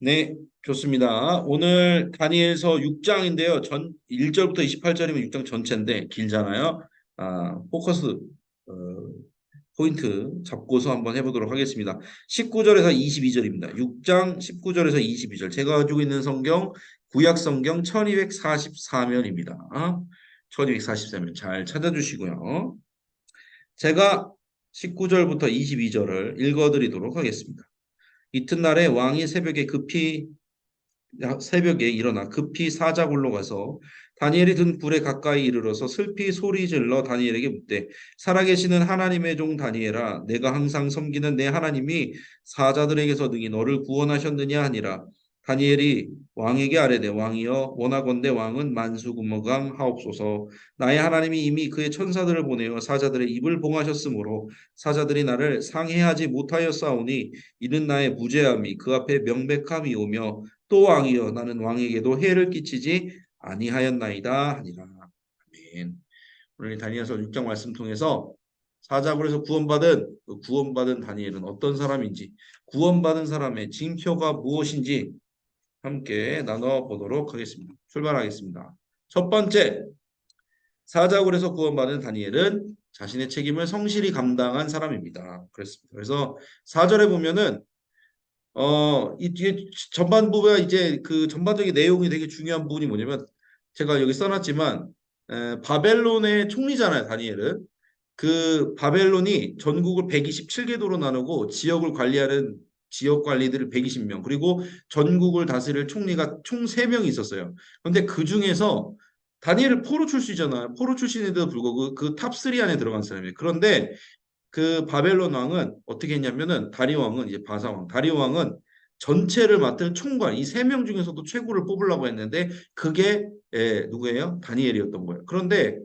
네, 좋습니다. 오늘 다니엘서 6장인데요. 전 1절부터 28절이면 6장 전체인데 길잖아요. 포커스 어, 포인트 잡고서 한번 해보도록 하겠습니다. 19절에서 22절입니다. 6장 19절에서 22절. 제가 가지고 있는 성경 구약 성경 1244면입니다. 1244면 잘 찾아주시고요. 제가 19절부터 22절을 읽어드리도록 하겠습니다. 이튿날에 왕이 새벽에 일어나 급히 사자굴로 가서 다니엘이 든 굴에 가까이 이르러서 슬피 소리질러 다니엘에게 묻되 살아계시는 하나님의 종 다니엘아 내가 항상 섬기는 내 하나님이 사자들에게서 능히 너를 구원하셨느냐 하니라. 다니엘이 왕에게 아뢰되 왕이여 원하건대 왕은 만수무강 하옵소서. 나의 하나님이 이미 그의 천사들을 보내어 사자들의 입을 봉하셨으므로 사자들이 나를 상해하지 못하였사오니 이는 나의 무죄함이 그 앞에 명백함이 오며 또 왕이여 나는 왕에게도 해를 끼치지 아니하였나이다 하니라. 아멘. 오늘 다니엘서 6장 말씀 통해서 사자굴에서 구원받은 다니엘은 어떤 사람인지, 구원받은 사람의 징표가 무엇인지 함께 나눠보도록 하겠습니다. 출발하겠습니다. 첫 번째, 사자굴에서 구원받은 다니엘은 자신의 책임을 성실히 감당한 사람입니다. 그렇습니다. 그래서 4절에 보면은 이 뒤에 전반부가 이제 그 전반적인 내용이 되게 중요한 부분이 뭐냐면 제가 여기 써놨지만 바벨론의 총리잖아요, 다니엘은. 그 바벨론이 전국을 127개도로 나누고 지역을 관리하는 지역 관리들을 120명 그리고 전국을 다스릴 총리가 총 3명이 있었어요. 그런데 그 중에서 다니엘은 포로 출신이잖아요. 포로 출신에도 불구하고 그 탑3 안에 들어간 사람이에요. 그런데 그 바벨론 왕은 어떻게 했냐면은 다리 왕은 이제 바사왕, 다리 왕은 전체를 맡을 총관 이 3명 중에서도 최고를 뽑으려고 했는데 그게 누구예요? 다니엘이었던 거예요. 그런데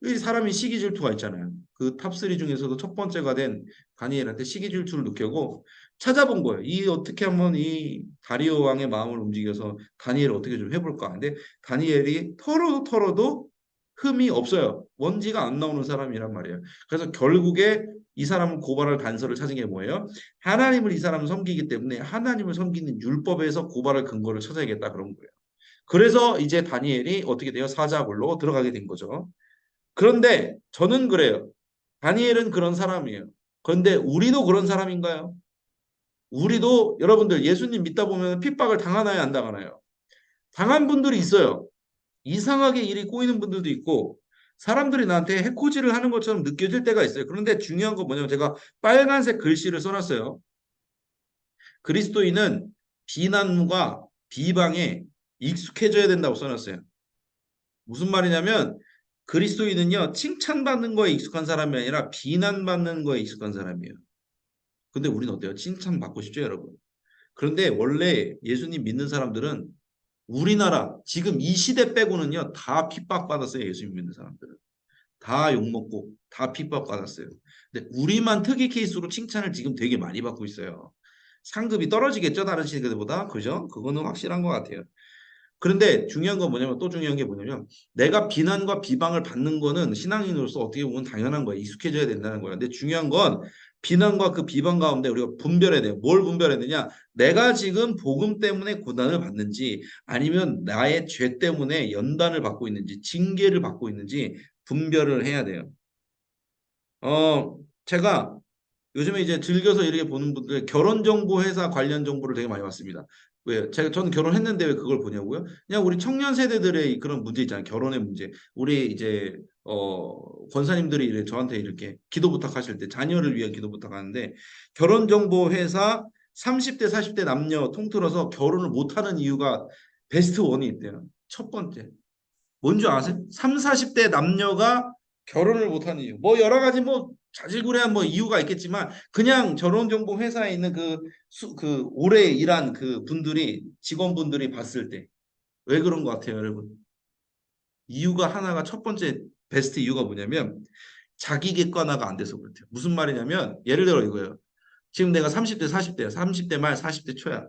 이 사람이 시기 질투가 있잖아요. 그 탑3 중에서도 첫 번째가 된 다니엘한테 시기 질투를 느끼고 찾아본 거예요. 이 어떻게 하면 이 다리오 왕의 마음을 움직여서 다니엘을 어떻게 좀 해볼까. 근데 다니엘이 털어도 흠이 없어요. 먼지가 안 나오는 사람이란 말이에요. 그래서 결국에 이 사람은 고발할 단서를 찾은 게 뭐예요? 하나님을 이 사람은 섬기기 때문에 하나님을 섬기는 율법에서 고발할 근거를 찾아야겠다 그런 거예요. 그래서 이제 다니엘이 어떻게 돼요? 사자굴로 들어가게 된 거죠. 그런데 저는 그래요. 다니엘은 그런 사람이에요. 그런데 우리도 그런 사람인가요? 우리도 여러분들 예수님 믿다 보면 핍박을 당하나요? 안 당하나요? 당한 분들이 있어요. 이상하게 일이 꼬이는 분들도 있고 사람들이 나한테 해코지를 하는 것처럼 느껴질 때가 있어요. 그런데 중요한 건 뭐냐면 제가 빨간색 글씨를 써놨어요. 그리스도인은 비난과 비방에 익숙해져야 된다고 써놨어요. 무슨 말이냐면 그리스도인은요 칭찬받는 거에 익숙한 사람이 아니라 비난받는 거에 익숙한 사람이에요. 근데 우리는 어때요? 칭찬받고 싶죠, 여러분? 그런데 원래 예수님 믿는 사람들은 우리나라 지금 이 시대 빼고는요 다 핍박받았어요. 예수님 믿는 사람들은 다 욕먹고 다 핍박받았어요. 근데 우리만 특이 케이스로 칭찬을 지금 되게 많이 받고 있어요. 상급이 떨어지겠죠, 다른 시대들보다. 그죠? 그거는 확실한 것 같아요. 그런데 중요한 건 뭐냐면 또 중요한 게 뭐냐면 내가 비난과 비방을 받는 거는 신앙인으로서 어떻게 보면 당연한 거야. 익숙해져야 된다는 거야. 근데 중요한 건 비난과 그 비방 가운데 우리가 분별해야 돼요. 뭘 분별해야 되냐? 내가 지금 복음 때문에 고난을 받는지 아니면 나의 죄 때문에 연단을 받고 있는지 징계를 받고 있는지 분별을 해야 돼요. 제가 요즘에 이제 즐겨서 이렇게 보는 분들 결혼정보회사 관련 정보를 되게 많이 봤습니다. 왜? 저는 결혼했는데 왜 그걸 보냐고요? 그냥 우리 청년 세대들의 그런 문제 있잖아요. 결혼의 문제. 우리 이제 권사님들이 저한테 이렇게 기도 부탁하실 때 자녀를 위한 기도 부탁하는데 결혼정보회사 30대 40대 남녀 통틀어서 결혼을 못하는 이유가 베스트 원이 있대요. 첫 번째. 뭔지 아세요? 3, 40대 남녀가 결혼을 못하는 이유. 뭐 여러 가지 뭐 자질구레한 뭐 이유가 있겠지만 그냥 결혼정보 회사에 있는 그 오래 일한 그 분들이 직원분들이 봤을 때 왜 그런 것 같아요, 여러분? 이유가 하나가 첫 번째 베스트 이유가 뭐냐면 자기 객관화가 안 돼서 그렇대요. 무슨 말이냐면 예를 들어 이거예요. 지금 내가 30대 40대야. 30대 말 40대 초야.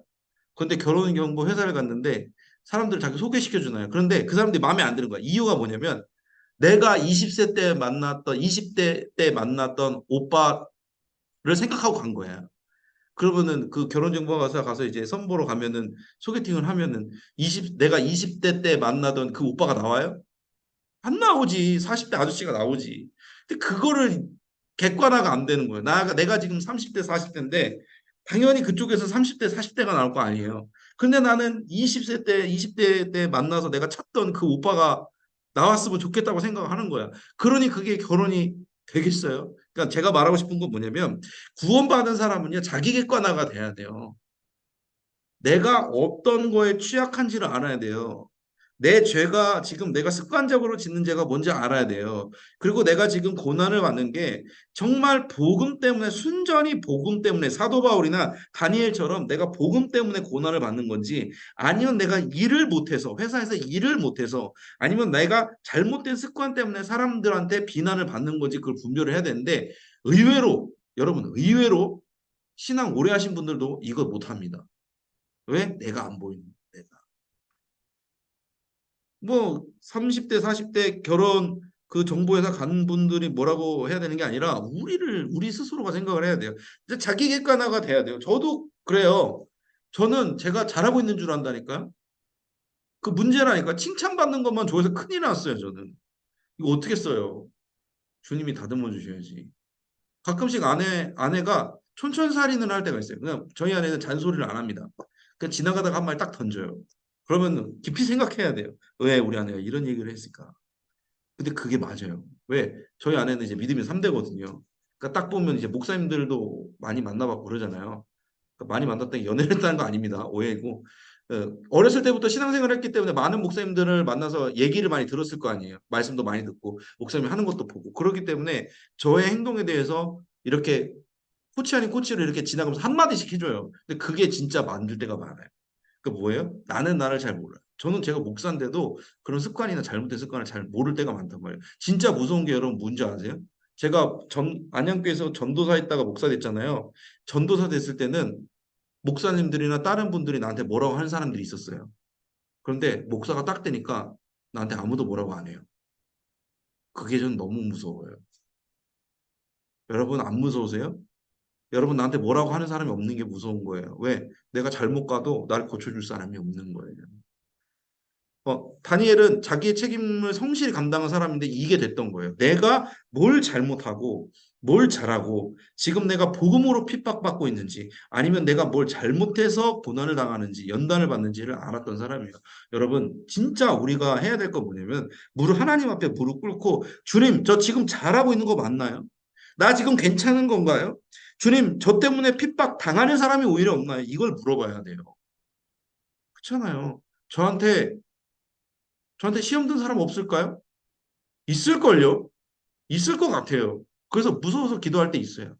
근데 결혼정보 회사를 갔는데 사람들 자기 소개시켜 주나요? 그런데 그 사람들이 마음에 안 드는 거야. 이유가 뭐냐면 내가 20세 때 만났던 20대 때 만났던 오빠를 생각하고 간 거야. 그러면은 그 결혼정보회사 가서 이제 선보러 가면은 소개팅을 하면은 내가 20대 때 만나던 그 오빠가 나와요? 안 나오지. 40대 아저씨가 나오지. 근데 그거를 객관화가 안 되는 거예요. 내가 지금 30대, 40대인데 당연히 그쪽에서 30대, 40대가 나올 거 아니에요. 근데 나는 20세 때, 20대 때 만나서 내가 찾던 그 오빠가 나왔으면 좋겠다고 생각하는 거야. 그러니 그게 결혼이 되겠어요? 그러니까 제가 말하고 싶은 건 뭐냐면 구원받은 사람은요, 자기 객관화가 돼야 돼요. 내가 어떤 거에 취약한지를 알아야 돼요. 내 죄가 지금 내가 습관적으로 짓는 죄가 뭔지 알아야 돼요. 그리고 내가 지금 고난을 받는 게 정말 복음 때문에 순전히 복음 때문에 사도 바울이나 다니엘처럼 내가 복음 때문에 고난을 받는 건지 아니면 내가 일을 못해서 회사에서 일을 못해서 아니면 내가 잘못된 습관 때문에 사람들한테 비난을 받는 건지 그걸 분별을 해야 되는데 의외로 여러분 의외로 신앙 오래 하신 분들도 이거 못합니다. 왜? 내가 안 보이는 내가. 뭐 30대, 40대 결혼 그 정보회사 간 분들이 뭐라고 해야 되는 게 아니라 우리 스스로가 생각을 해야 돼요. 이제 자기 객관화가 돼야 돼요. 저도 그래요. 저는 제가 잘하고 있는 줄 안다니까요. 그 문제라니까 칭찬받는 것만 좋아해서 큰일 났어요, 저는. 이거 어떻게 써요? 주님이 다듬어 주셔야지. 가끔씩 아내가 촌철살인을 할 때가 있어요. 그냥 저희 아내는 잔소리를 안 합니다. 그냥 지나가다가 한 말 딱 던져요. 그러면 깊이 생각해야 돼요. 왜 우리 아내가 이런 얘기를 했을까? 근데 그게 맞아요. 왜? 저희 아내는 이제 믿음이 3대거든요. 그러니까 딱 보면 이제 목사님들도 많이 만나봤고 그러잖아요. 그러니까 많이 만났다는 게 연애를 했다는 거 아닙니다. 오해이고. 어렸을 때부터 신앙생활을 했기 때문에 많은 목사님들을 만나서 얘기를 많이 들었을 거 아니에요. 말씀도 많이 듣고 목사님이 하는 것도 보고 그렇기 때문에 저의 행동에 대해서 이렇게 코치 아닌 코치를 이렇게 지나가면서 한마디씩 해줘요. 근데 그게 진짜 만들 때가 많아요. 그 뭐예요? 나는 나를 잘 몰라요. 저는 제가 목사인데도 그런 습관이나 잘못된 습관을 잘 모를 때가 많단 말이에요. 진짜 무서운 게 여러분 뭔지 아세요? 제가 안양교에서 전도사 했다가 목사 됐잖아요. 전도사 됐을 때는 목사님들이나 다른 분들이 나한테 뭐라고 하는 사람들이 있었어요. 그런데 목사가 딱 되니까 나한테 아무도 뭐라고 안 해요. 그게 전 너무 무서워요. 여러분 안 무서우세요? 여러분 나한테 뭐라고 하는 사람이 없는 게 무서운 거예요. 왜? 내가 잘못 가도 날 고쳐줄 사람이 없는 거예요. 다니엘은 자기의 책임을 성실히 감당한 사람인데 이게 됐던 거예요. 내가 뭘 잘못하고 뭘 잘하고 지금 내가 복음으로 핍박받고 있는지 아니면 내가 뭘 잘못해서 고난을 당하는지 연단을 받는지를 알았던 사람이에요. 여러분 진짜 우리가 해야 될 건 뭐냐면 하나님 앞에 무릎 꿇고 주님 저 지금 잘하고 있는 거 맞나요? 나 지금 괜찮은 건가요? 주님 저 때문에 핍박 당하는 사람이 오히려 없나요? 이걸 물어봐야 돼요. 그렇잖아요. 저한테 시험 든 사람 없을까요? 있을걸요? 있을 것 같아요. 그래서 무서워서 기도할 때 있어요.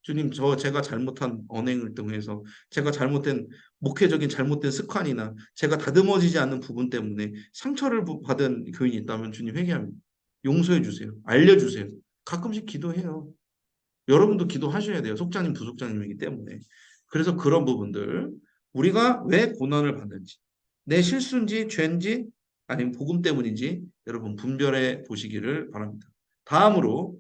주님, 제가 잘못한 언행을 통해서 제가 잘못된 목회적인 잘못된 습관이나 제가 다듬어지지 않는 부분 때문에 상처를 받은 교인이 있다면 주님 회개합니다. 용서해 주세요. 알려주세요. 가끔씩 기도해요. 여러분도 기도하셔야 돼요. 속장님, 부속장님이기 때문에. 그래서 그런 부분들 우리가 왜 고난을 받는지 내 실수인지 죄인지 아니면 복음 때문인지 여러분 분별해 보시기를 바랍니다. 다음으로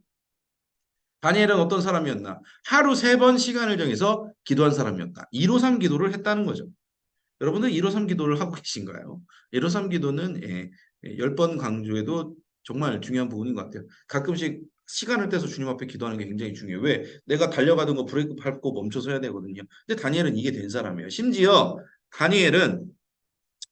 다니엘은 어떤 사람이었나? 하루 3번 시간을 정해서 기도한 사람이었다. 153 기도를 했다는 거죠. 여러분들 153 기도를 하고 계신가요? 153 기도는 10번 강조해도 정말 중요한 부분인 것 같아요. 가끔씩 시간을 떼서 주님 앞에 기도하는 게 굉장히 중요해요. 왜? 내가 달려가던 거 브레이크 밟고 멈춰서 해야 되거든요. 근데 다니엘은 이게 된 사람이에요. 심지어 다니엘은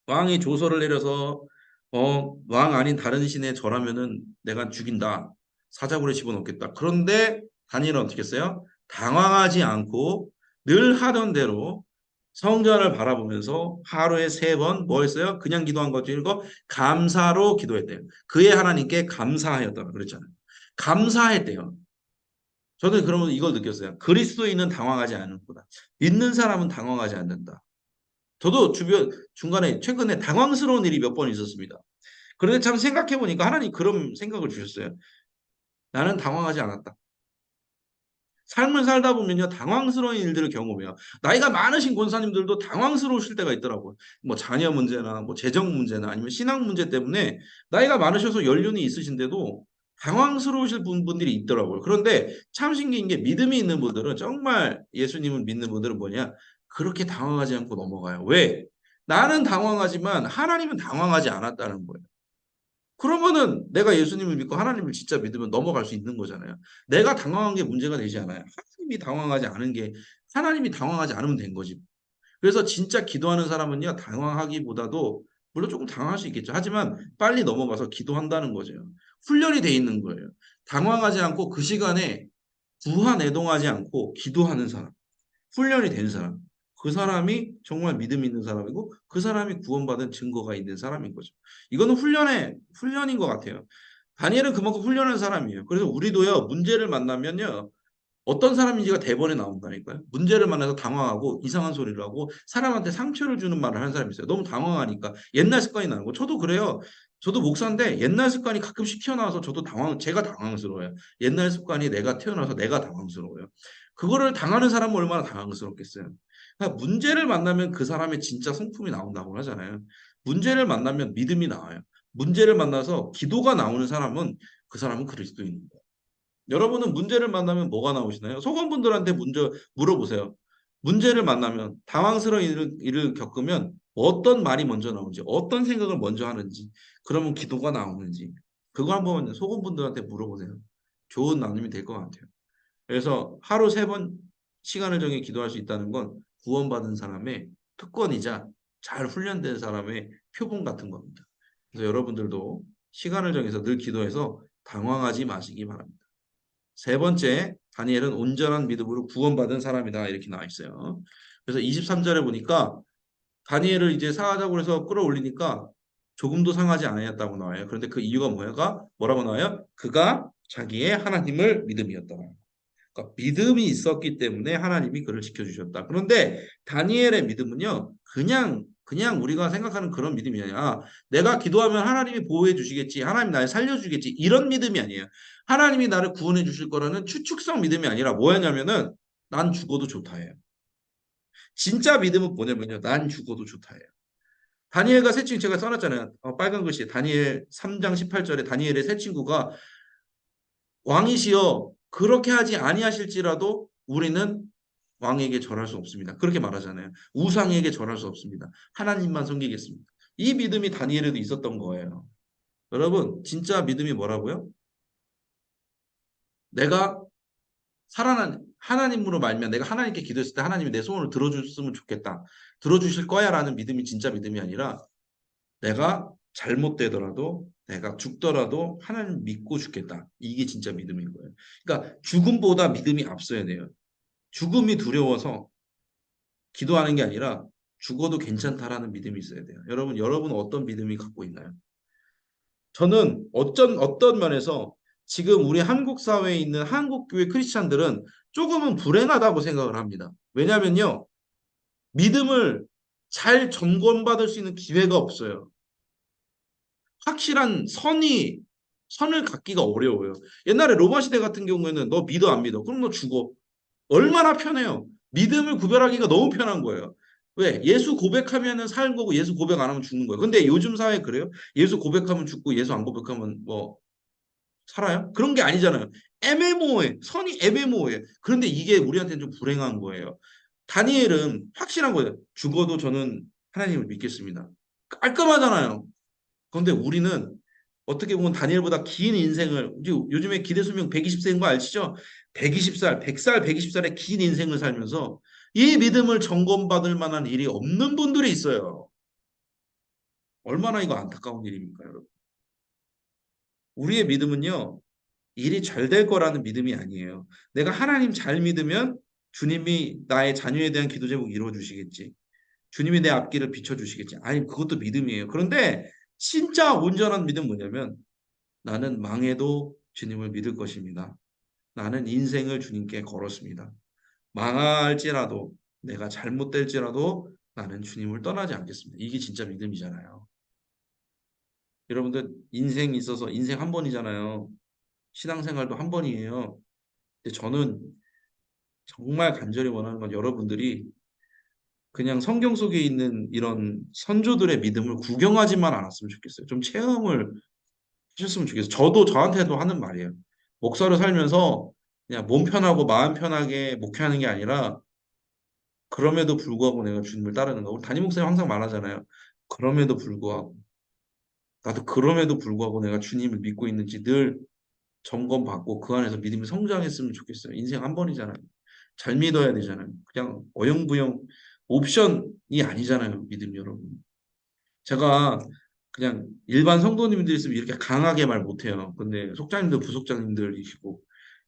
왕이 조서를 내려서 왕 아닌 다른 신에 절하면은 내가 죽인다. 사자굴에 집어넣겠다. 그런데 다니엘은 어떻게 했어요? 당황하지 않고 늘 하던 대로 성전을 바라보면서 하루에 3번 뭐 했어요? 그냥 기도한 거죠. 이거 감사로 기도했대요. 그의 하나님께 감사하였다고 그랬잖아요. 감사했대요. 저는 그러면 이걸 느꼈어요. 그리스도인은 당황하지 않는구나. 믿는 사람은 당황하지 않는다. 저도 중간에 최근에 당황스러운 일이 몇 번 있었습니다. 그런데 참 생각해 보니까 하나님 그런 생각을 주셨어요. 나는 당황하지 않았다. 삶을 살다 보면요, 당황스러운 일들을 경험해요. 나이가 많으신 권사님들도 당황스러우실 때가 있더라고요. 뭐 자녀 문제나 뭐 재정 문제나 아니면 신앙 문제 때문에 나이가 많으셔서 연륜이 있으신데도 당황스러우실 분들이 있더라고요. 그런데 참 신기한 게 믿음이 있는 분들은 정말 예수님을 믿는 분들은 뭐냐? 그렇게 당황하지 않고 넘어가요. 왜? 나는 당황하지만 하나님은 당황하지 않았다는 거예요. 그러면은 내가 예수님을 믿고 하나님을 진짜 믿으면 넘어갈 수 있는 거잖아요. 내가 당황한 게 문제가 되지 않아요. 하나님이 당황하지 않으면 된 거지. 그래서 진짜 기도하는 사람은요, 당황하기보다도 물론 조금 당황할 수 있겠죠. 하지만 빨리 넘어가서 기도한다는 거죠. 훈련이 돼 있는 거예요. 당황하지 않고 그 시간에 부하내동하지 않고 기도하는 사람, 훈련이 된 사람, 그 사람이 정말 믿음 있는 사람이고 그 사람이 구원받은 증거가 있는 사람인 거죠. 이거는 훈련인 것 같아요. 다니엘은 그만큼 훈련한 사람이에요. 그래서 우리도요, 문제를 만나면요, 어떤 사람인지가 대본에 나온다니까요. 문제를 만나서 당황하고 이상한 소리를 하고 사람한테 상처를 주는 말을 하는 사람이 있어요. 너무 당황하니까 옛날 습관이 나는 거. 저도 그래요. 저도 목사인데 옛날 습관이 가끔씩 튀어나와서 제가 당황스러워요. 옛날 습관이 내가 튀어나와서 내가 당황스러워요. 그거를 당하는 사람은 얼마나 당황스럽겠어요. 그러니까 문제를 만나면 그 사람의 진짜 성품이 나온다고 하잖아요. 문제를 만나면 믿음이 나와요. 문제를 만나서 기도가 나오는 사람은 그 사람은 그리스도인입니다. 여러분은 문제를 만나면 뭐가 나오시나요? 소관분들한테 먼저 물어보세요. 문제를 만나면 당황스러운 일을 겪으면 어떤 말이 먼저 나오는지, 어떤 생각을 먼저 하는지, 그러면 기도가 나오는지, 그거 한번 소관분들한테 물어보세요. 좋은 나눔이 될 것 같아요. 그래서 하루 3번 시간을 정해 기도할 수 있다는 건 구원받은 사람의 특권이자 잘 훈련된 사람의 표본 같은 겁니다. 그래서 여러분들도 시간을 정해서 늘 기도해서 당황하지 마시기 바랍니다. 세 번째, 다니엘은 온전한 믿음으로 구원받은 사람이다. 이렇게 나와 있어요. 그래서 23절에 보니까 다니엘을 이제 사자고 해서 끌어올리니까 조금도 상하지 않았다고 나와요. 그런데 그 이유가 뭐라고 나와요? 그가 자기의 하나님을 믿음이었다. 그러니까 믿음이 있었기 때문에 하나님이 그를 지켜주셨다. 그런데 다니엘의 믿음은요, 그냥 우리가 생각하는 그런 믿음이 아니라 내가 기도하면 하나님이 보호해 주시겠지, 하나님 나를 살려주겠지 이런 믿음이 아니에요. 하나님이 나를 구원해 주실 거라는 추측성 믿음이 아니라 뭐였냐면은 난 죽어도 좋다예요. 진짜 믿음은 뭐냐면요, 난 죽어도 좋다예요. 다니엘과 세 친구 제가 써놨잖아요. 빨간 글씨 다니엘 3장 18절에 다니엘의 세 친구가 왕이시여 그렇게 하지 아니하실지라도 우리는 왕에게 절할 수 없습니다. 그렇게 말하잖아요. 우상에게 절할 수 없습니다. 하나님만 섬기겠습니다. 이 믿음이 다니엘에도 있었던 거예요. 여러분, 진짜 믿음이 뭐라고요? 내가 살아난 하나님으로 말면 내가 하나님께 기도했을 때 하나님이 내 소원을 들어줬으면 좋겠다. 들어주실 거야라는 믿음이 진짜 믿음이 아니라 내가 잘못되더라도 내가 죽더라도 하나님 믿고 죽겠다. 이게 진짜 믿음인 거예요. 그러니까 죽음보다 믿음이 앞서야 돼요. 죽음이 두려워서 기도하는 게 아니라 죽어도 괜찮다라는 믿음이 있어야 돼요. 여러분 어떤 믿음이 갖고 있나요? 저는 어떤 면에서 지금 우리 한국 사회에 있는 한국 교회 크리스찬들은 조금은 불행하다고 생각을 합니다. 왜냐면요. 믿음을 잘 점검받을 수 있는 기회가 없어요. 확실한 선을 갖기가 어려워요. 옛날에 로마 시대 같은 경우에는 너 믿어 안 믿어? 그럼 너 죽어. 얼마나 편해요. 믿음을 구별하기가 너무 편한 거예요. 왜? 예수 고백하면은 사는 거고 예수 고백 안 하면 죽는 거예요. 근데 요즘 사회 그래요? 예수 고백하면 죽고 예수 안 고백하면 뭐 살아요? 그런 게 아니잖아요. 애매모호해. 선이 애매모호해. 그런데 이게 우리한테는 좀 불행한 거예요. 다니엘은 확실한 거예요. 죽어도 저는 하나님을 믿겠습니다. 깔끔하잖아요. 그런데 우리는 어떻게 보면 다니엘보다 긴 인생을 요즘에 기대 수명 120세인 거 아시죠? 120살, 100살, 120살의 긴 인생을 살면서 이 믿음을 점검받을 만한 일이 없는 분들이 있어요. 얼마나 이거 안타까운 일입니까, 여러분? 우리의 믿음은요, 일이 잘 될 거라는 믿음이 아니에요. 내가 하나님 잘 믿으면 주님이 나의 자녀에 대한 기도 제목 이루어 주시겠지. 주님이 내 앞길을 비춰 주시겠지. 아니, 그것도 믿음이에요. 그런데 진짜 온전한 믿음 뭐냐면 나는 망해도 주님을 믿을 것입니다. 나는 인생을 주님께 걸었습니다. 망할지라도 내가 잘못될지라도 나는 주님을 떠나지 않겠습니다. 이게 진짜 믿음이잖아요. 여러분들 인생이 있어서 인생 한 번이잖아요. 신앙생활도 한 번이에요. 근데 저는 정말 간절히 원하는 건 여러분들이 그냥 성경 속에 있는 이런 선조들의 믿음을 구경하지만 않았으면 좋겠어요. 좀 체험을 하셨으면 좋겠어요. 저도 저한테도 하는 말이에요. 목사로 살면서 그냥 몸 편하고 마음 편하게 목회하는 게 아니라 그럼에도 불구하고 내가 주님을 따르는 거. 우리 담임 목사님 항상 말하잖아요. 그럼에도 불구하고 나도 그럼에도 불구하고 내가 주님을 믿고 있는지 늘 점검받고 그 안에서 믿음이 성장했으면 좋겠어요. 인생 한 번이잖아요. 잘 믿어야 되잖아요. 그냥 어영부영 옵션이 아니잖아요. 믿음 여러분. 제가 그냥 일반 성도님들 있으면 이렇게 강하게 말 못해요. 근데 속장님들, 부속장님들이시고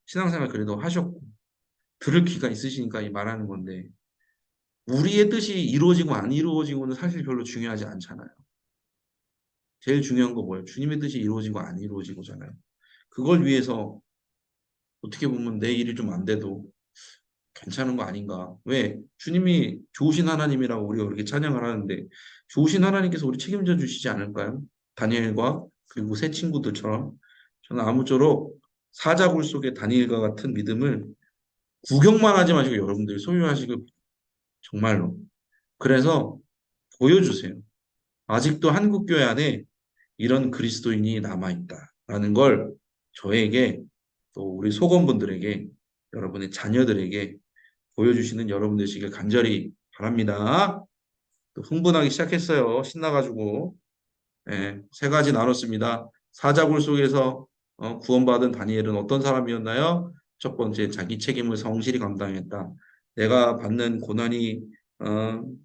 신앙생활 그래도 하셨고 들을 귀가 있으시니까 이 말하는 건데 우리의 뜻이 이루어지고 안 이루어지고는 사실 별로 중요하지 않잖아요. 제일 중요한 거 뭐예요? 주님의 뜻이 이루어지고 안 이루어지고잖아요. 그걸 위해서 어떻게 보면 내 일이 좀 안 돼도 괜찮은 거 아닌가? 왜? 주님이 좋으신 하나님이라고 우리가 그렇게 찬양을 하는데 좋으신 하나님께서 우리 책임져 주시지 않을까요? 다니엘과 그리고 새 친구들처럼 저는 아무쪼록 사자굴 속의 다니엘과 같은 믿음을 구경만 하지 마시고 여러분들이 소유하시길 정말로. 그래서 보여주세요. 아직도 한국 교회 안에 이런 그리스도인이 남아있다라는 걸 저에게 또 우리 소검분들에게 여러분의 자녀들에게 보여주시는 여러분 되시길 간절히 바랍니다. 또 흥분하기 시작했어요. 신나가지고. 예, 세 가지 나눴습니다. 사자굴 속에서 구원받은 다니엘은 어떤 사람이었나요? 첫 번째, 자기 책임을 성실히 감당했다. 내가 받는 고난이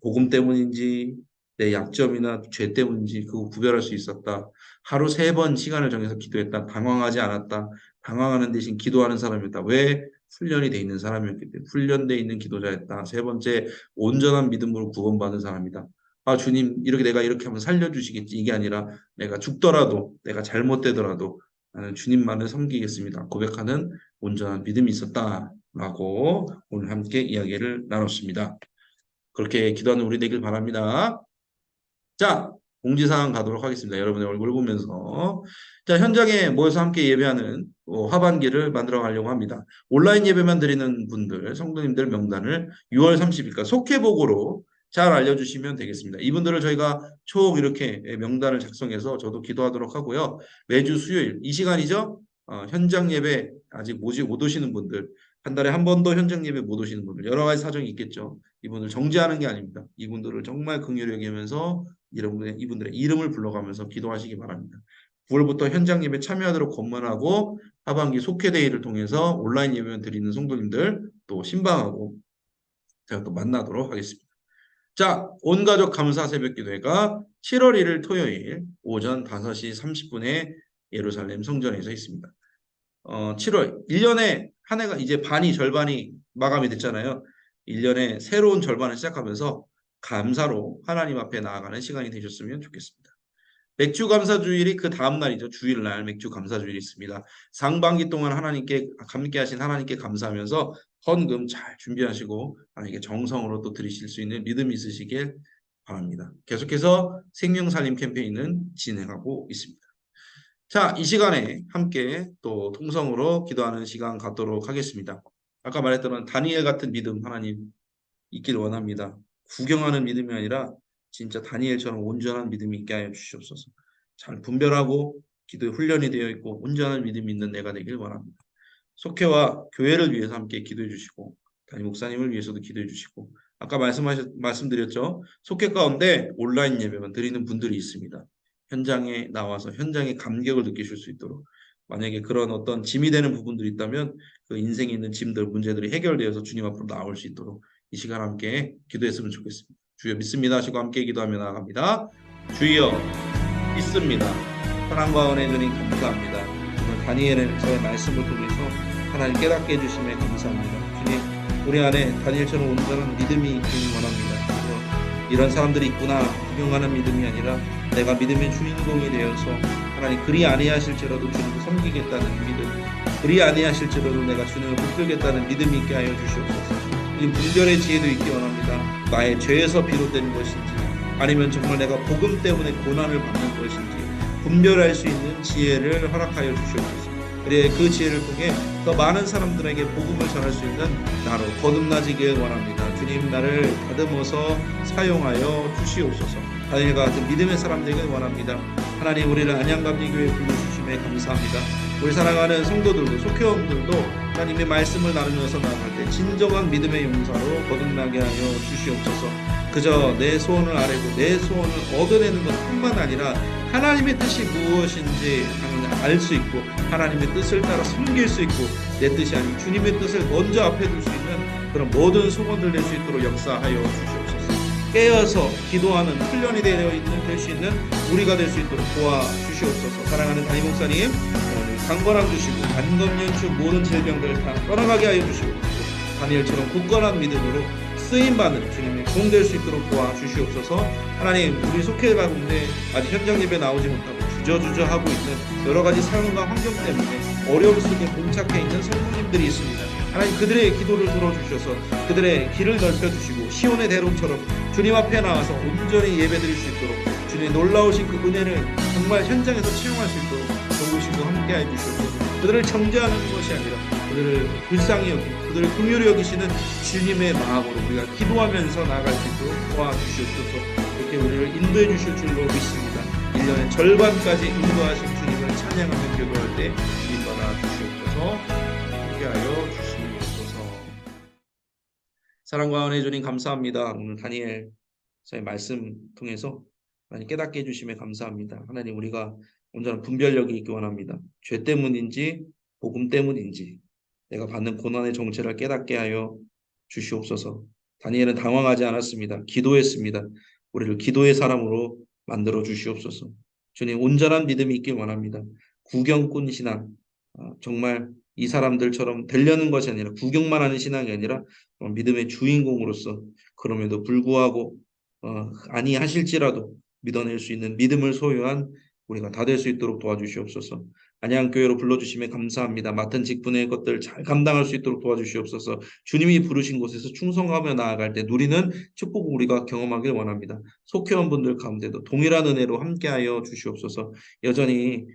복음 때문인지 내 약점이나 죄 때문인지 그거 구별할 수 있었다. 하루 3번 시간을 정해서 기도했다. 당황하지 않았다. 당황하는 대신 기도하는 사람이었다. 왜? 훈련이 돼 있는 사람이었기 때문에 훈련돼 있는 기도자였다. 세 번째, 온전한 믿음으로 구원받은 사람이다. 아, 주님, 이렇게 내가 이렇게 하면 살려주시겠지. 이게 아니라 내가 죽더라도, 내가 잘못되더라도 나는 주님만을 섬기겠습니다. 고백하는 온전한 믿음이 있었다라고 오늘 함께 이야기를 나눴습니다. 그렇게 기도하는 우리 되길 바랍니다. 자, 공지사항 가도록 하겠습니다. 여러분의 얼굴 보면서. 자, 현장에 모여서 함께 예배하는 하반기를 만들어 가려고 합니다. 온라인 예배만 드리는 분들, 성도님들 명단을 6월 30일까지 속회복으로 잘 알려주시면 되겠습니다. 이분들을 저희가 총 이렇게 명단을 작성해서 저도 기도하도록 하고요. 매주 수요일, 이 시간이죠? 현장 예배 아직 못 오시는 분들, 한 달에 한 번도 현장 예배 못 오시는 분들, 여러 가지 사정이 있겠죠. 이분을 정죄하는 게 아닙니다. 이분들을 정말 긍휼히 여기면서 이분들의 이름을 불러가면서 기도하시기 바랍니다. 9월부터 현장 예배 참여하도록 권면하고 하반기 속회대회를 통해서 온라인 예배만 드리는 성도님들 또 신방하고 제가 또 만나도록 하겠습니다. 자, 온가족 감사 새벽기도회가 7월 1일 토요일 오전 5시 30분에 예루살렘 성전에서 있습니다. 7월 1년에 한 해가 이제 절반이 마감이 됐잖아요. 1년에 새로운 절반을 시작하면서 감사로 하나님 앞에 나아가는 시간이 되셨으면 좋겠습니다. 맥주 감사 주일이 그 다음 날이죠. 주일날 맥주 감사 주일이 있습니다. 상반기 동안 하나님께 함께 하신 하나님께 감사하면서 헌금 잘 준비하시고 하나님께 정성으로 또 드리실 수 있는 믿음이 있으시길 바랍니다. 계속해서 생명살림 캠페인은 진행하고 있습니다. 자, 이 시간에 함께 또 통성으로 기도하는 시간 갖도록 하겠습니다. 아까 말했던 다니엘 같은 믿음 하나님 있길 원합니다. 구경하는 믿음이 아니라 진짜 다니엘처럼 온전한 믿음이 있게 하여 주시옵소서. 잘 분별하고 기도에 훈련이 되어 있고 온전한 믿음이 있는 내가 되길 원합니다. 속회와 교회를 위해서 함께 기도해 주시고 담임 목사님을 위해서도 기도해 주시고 아까 말씀드렸죠. 속회 가운데 온라인 예배만 드리는 분들이 있습니다. 현장에 나와서 현장의 감격을 느끼실 수 있도록 만약에 그런 어떤 짐이 되는 부분들이 있다면 그 인생에 있는 짐들, 문제들이 해결되어서 주님 앞으로 나올 수 있도록 이 시간 함께 기도했으면 좋겠습니다. 주여 믿습니다 하시고 함께 기도하며 나아갑니다. 주여 믿습니다. 사랑과 은혜 주님 감사합니다. 오늘 다니엘의 저의 말씀을 통해서 하나님 깨닫게 해주심에 감사합니다. 주님 우리 안에 다니엘처럼 온전한 믿음이 있기를 원합니다. 그래서 이런 사람들이 있구나 구경하는 믿음이 아니라 내가 믿음의 주인공이 되어서 하나님 그리 아니하실지라도 주님을 섬기겠다는 믿음, 그리 아니하실지라도 내가 주님을 붙들겠다는 믿음이 있게 하여 주시옵소서. 이 분별의 지혜도 있기 원합니다. 나의 죄에서 비롯된 것인지 아니면 정말 내가 복음 때문에 고난을 받는 것인지 분별할 수 있는 지혜를 허락하여 주시옵소서. 우리의 그 지혜를 통해 더 많은 사람들에게 복음을 전할 수 있는 나로 거듭나지길 원합니다. 주님, 나를 다듬어서 사용하여 주시옵소서. 다니엘과 같은 믿음의 사람 되길 원합니다. 하나님, 우리를 안양감리교회에 불러주심에 감사합니다. 우리 사랑하는 성도들도, 속회원들도 하나님의 말씀을 나누면서 나아갈 때 진정한 믿음의 용사로 거듭나게 하여 주시옵소서. 그저 내 소원을 아뢰고 내 소원을 얻어내는 것뿐만 아니라 하나님의 뜻이 무엇인지 알 수 있고 하나님의 뜻을 따라 섬길 수 있고 내 뜻이 아닌 주님의 뜻을 먼저 앞에 둘 수 있는 그런 모든 소원들 낼 수 있도록 역사하여 주시옵소서. 깨어서 기도하는 훈련이 될 수 있는 우리가 될 수 있도록 도와주시옵소서. 사랑하는 담임 목사님, 강건함 주시고 단검연축 모든 질병들을 다 떠나가게 하여 주시고 다니엘처럼 굳건한 믿음으로 쓰임받는 주님의 종 될 수 있도록 도와주시옵소서. 하나님, 우리 속회 가운데 아직 현장 예배 나오지 못하고 주저주저 하고 있는 여러 가지 상황과 환경 때문에 어려움 속에 봉착해 있는 성도님들이 있습니다. 하나님, 그들의 기도를 들어주셔서 그들의 길을 넓혀주시고 시온의 대로처럼 주님 앞에 나와서 온전히 예배드릴 수 있도록 주님의 놀라우신 그 은혜를 정말 현장에서 체험할 수 있도록 도우시고 함께해 주시옵소서. 그들을 정죄하는 것이 아니라 그들을 불쌍히 여기고 그들을 긍휼히 여기시는 주님의 마음으로 우리가 기도하면서 나아갈 수 있도록 도와주시옵소서. 이렇게 우리를 인도해 주실 줄로 믿습니다. 1년의 절반까지 인도하신 주님을 찬양하며 기도할 때 인도하여 주시옵소서. 함께하여 주시옵소서. 사랑과 은혜 주님 감사합니다. 오늘 다니엘 저희 말씀 통해서 많이 깨닫게 해주심에 감사합니다. 하나님, 우리가 온전한 분별력이 있기 원합니다. 죄 때문인지 복음 때문인지 내가 받는 고난의 정체를 깨닫게 하여 주시옵소서. 다니엘은 당황하지 않았습니다. 기도했습니다. 우리를 기도의 사람으로 만들어 주시옵소서. 주님, 온전한 믿음이 있길 원합니다. 구경꾼 신앙, 정말 이 사람들처럼 되려는 것이 아니라 구경만 하는 신앙이 아니라 믿음의 주인공으로서 그럼에도 불구하고 아니하실지라도 믿어낼 수 있는 믿음을 소유한 우리가 다 될 수 있도록 도와주시옵소서. 안양교회로 불러주심에 감사합니다. 맡은 직분의 것들 잘 감당할 수 있도록 도와주시옵소서. 주님이 부르신 곳에서 충성하며 나아갈 때 누리는 축복을 우리가 경험하길 원합니다. 속회원분들 가운데도 동일한 은혜로 함께하여 주시옵소서. 여전히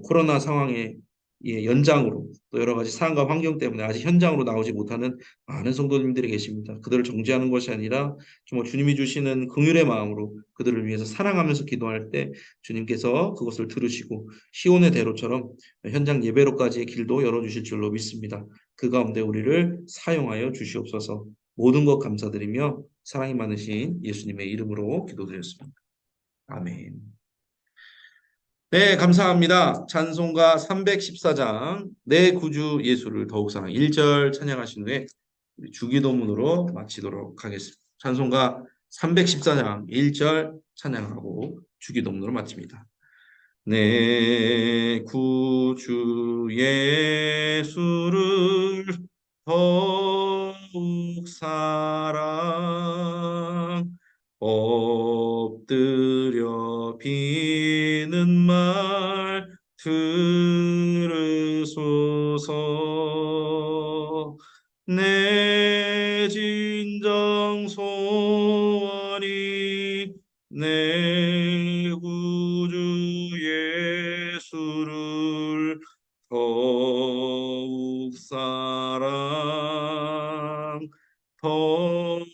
코로나 상황에 연장으로 또 여러 가지 상황과 환경 때문에 아직 현장으로 나오지 못하는 많은 성도님들이 계십니다. 그들을 정죄하는 것이 아니라 정말 주님이 주시는 긍휼의 마음으로 그들을 위해서 사랑하면서 기도할 때 주님께서 그것을 들으시고 시온의 대로처럼 현장 예배로까지의 길도 열어주실 줄로 믿습니다. 그 가운데 우리를 사용하여 주시옵소서. 모든 것 감사드리며 사랑이 많으신 예수님의 이름으로 기도드렸습니다. 아멘. 네, 감사합니다. 찬송가 314장 내 구주 예수를 더욱 사랑 1절 찬양하신 후에 주기도문으로 마치도록 하겠습니다. 찬송가 314장 1절 찬양하고 주기도문으로 마칩니다. 내 구주 예수를 더욱 사랑 엎드려 비는 말 들으소서. 내 진정 소원이 내 구주 예수를 더욱 사랑 더욱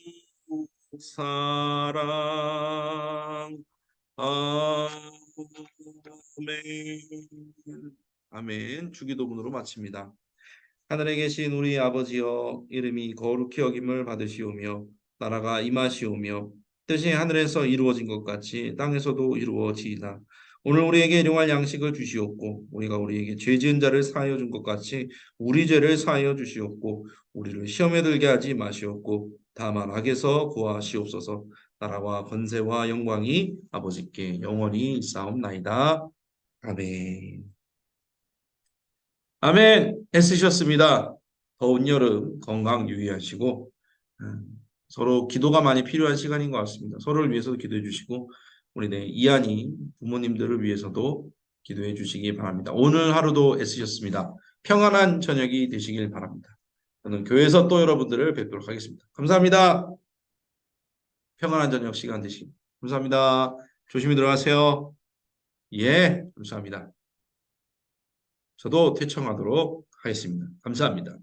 사랑. 아멘. 아멘. 주기도문으로 마칩니다. 하늘에 계신 우리 아버지여, 이름이 거룩히 여김을 받으시오며 나라가 임하시오며 뜻이 하늘에서 이루어진 것 같이 땅에서도 이루어지이다. 오늘 우리에게 일용할 양식을 주시옵고 우리가 우리에게 죄 지은 자를 사하여 준 것 같이 우리 죄를 사하여 주시옵고 우리를 시험에 들게 하지 마시옵고 다만 악에서 구하시옵소서. 나라와 권세와 영광이 아버지께 영원히 있사옵나이다. 아멘. 아멘. 애쓰셨습니다. 더운 여름 건강 유의하시고 서로 기도가 많이 필요한 시간인 것 같습니다. 서로를 위해서도 기도해 주시고 우리 이한이 부모님들을 위해서도 기도해 주시기 바랍니다. 오늘 하루도 애쓰셨습니다. 평안한 저녁이 되시길 바랍니다. 저는 교회에서 또 여러분들을 뵙도록 하겠습니다. 감사합니다. 평안한 저녁 시간 되시기 감사합니다. 조심히 들어가세요. 예, 감사합니다. 저도 퇴청하도록 하겠습니다. 감사합니다.